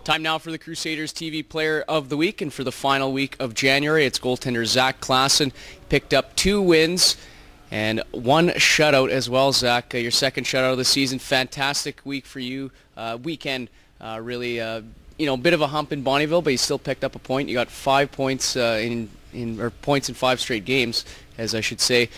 Time now for the Crusaders TV Player of the Week, and for the final week of January, it's goaltender Zac Klassen. Picked up 2 wins and 1 shutout as well. Zach, your second shutout of the season. Fantastic week for you. Weekend, really, a bit of a hump in Bonnyville, but you still picked up a point. You got 5 points points in 5 straight games, as I should say.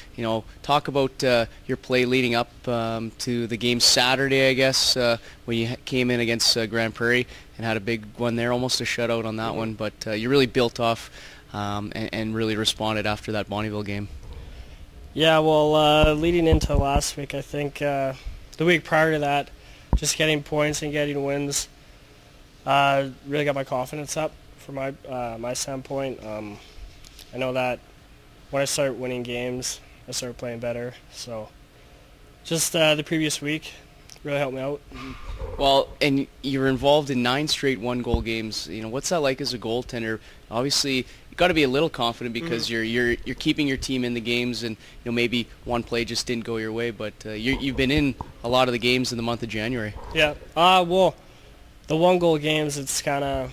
Talk about your play leading up to the game Saturday, I guess, when you came in against Grand Prairie and had a big one there, almost a shutout on that one. But you really built off and really responded after that Bonnyville game. Yeah, well, leading into last week, I think the week prior to that, just getting points and getting wins really got my confidence up from my standpoint. I know that when I start winning games, I start playing better. So just the previous week really helped me out. Well, and you're involved in 9 straight 1-goal games. What's that like as a goaltender? Obviously, you got to be a little confident because you're keeping your team in the games, and maybe one play just didn't go your way. But you've been in a lot of the games in the month of January. Yeah. Well, the 1-goal games, it's kind of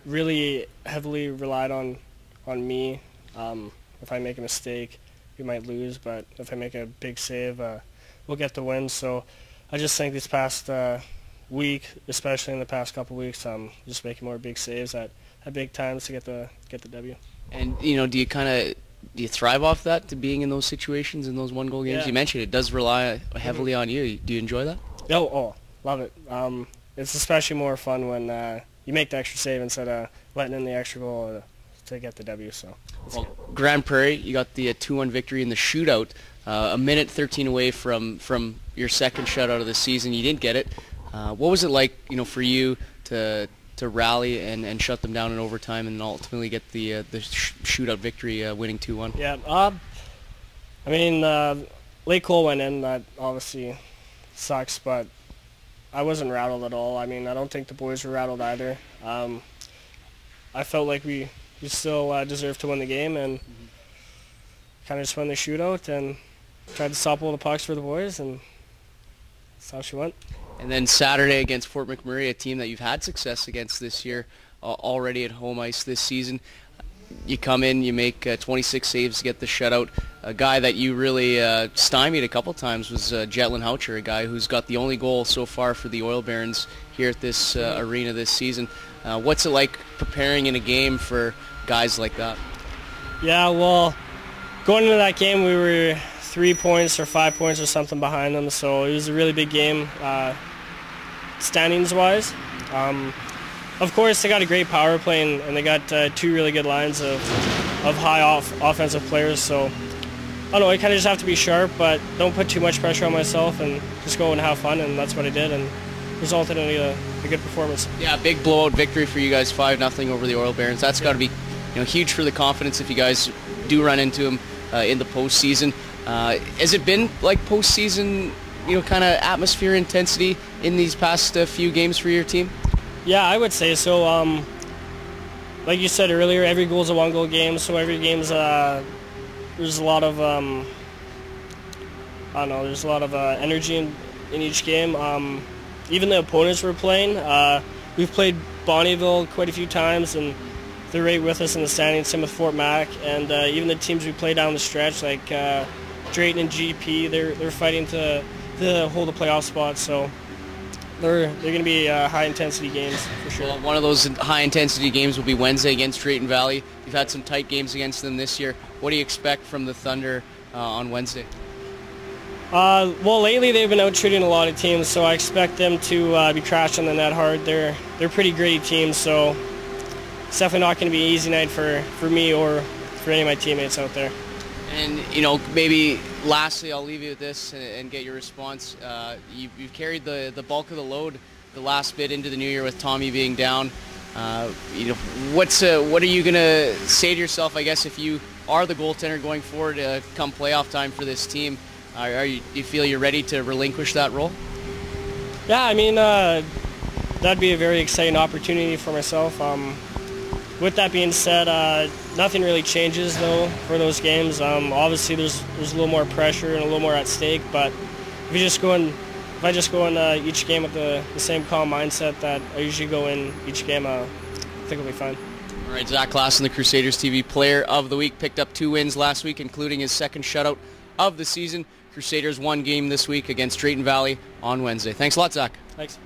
really heavily relied on me. If I make a mistake, we might lose, but if I make a big save, we'll get the win. So I just think this past week, especially in the past couple weeks, just making more big saves at big times to get the W. And do you thrive off that, to being in those situations, in those 1-goal games? Yeah. You mentioned it does rely heavily on you. Do you enjoy that? Oh, love it. It's especially more fun when you make the extra save instead of letting in the extra goal to get the W. So. Well, Grand Prairie, you got the 2-1 victory in the shootout. A minute 13 away from your second shutout of the season. You didn't get it. What was it like, for you to rally and shut them down in overtime and ultimately get the shootout victory, winning 2-1? Yeah. Late goal went in. That obviously sucks, but I wasn't rattled at all. I don't think the boys were rattled either. I felt like we still deserved to win the game, and kind of just won the shootout and tried to stop all the pucks for the boys, and that's how she went. And then Saturday against Fort McMurray, a team that you've had success against this year, already at home ice this season. You come in, you make 26 saves to get the shutout. A guy that you really stymied a couple times was Jetlin Houcher, a guy who's got the only goal so far for the Oil Barons here at this arena this season. What's it like preparing in a game for guys like that? Yeah, well, going into that game, we were 3 points or 5 points or something behind them, so it was a really big game standings-wise. Of course, they got a great power play, and they got 2 really good lines of high offensive players, so I don't know, I kind of just have to be sharp, but don't put too much pressure on myself and just go and have fun, and that's what I did, and resulted in a good performance. Yeah, big blowout victory for you guys, 5-0 over the Oil Barons. That's got to be huge for the confidence if you guys do run into them in the postseason. Has it been like postseason, kind of atmosphere, intensity in these past few games for your team? Yeah, I would say so. Like you said earlier, every goal's a 1-goal game, so every game's there's a lot of there's a lot of energy in each game. Even the opponents we're playing, we've played Bonnyville quite a few times, and they're right with us in the standings. Same with Fort Mac, and even the teams we play down the stretch, like Drayton and GP, they're fighting to hold the playoff spot. So they're going to be high-intensity games for sure. Well, one of those high-intensity games will be Wednesday against Drayton Valley. You've had some tight games against them this year. What do you expect from the Thunder on Wednesday? Well, lately they've been out-shooting a lot of teams, so I expect them to be crashing the net hard. They're a pretty gritty team, so it's definitely not going to be an easy night for me or for any of my teammates out there. And, maybe lastly, I'll leave you with this and get your response. You've carried the bulk of the load the last bit into the new year with Tommy being down. What are you going to say to yourself, I guess, if you are the goaltender going forward come playoff time for this team? Do you feel you're ready to relinquish that role? Yeah, that'd be a very exciting opportunity for myself. With that being said, nothing really changes though for those games. Obviously, there's a little more pressure and a little more at stake. But if you just go and if I just go in each game with the same calm mindset that I usually go in each game, I think I'll be fine. All right, Zac Klassen, the Crusaders TV Player of the Week, picked up 2 wins last week, including his second shutout of the season. Crusaders won game this week against Drayton Valley on Wednesday. Thanks a lot, Zac. Thanks.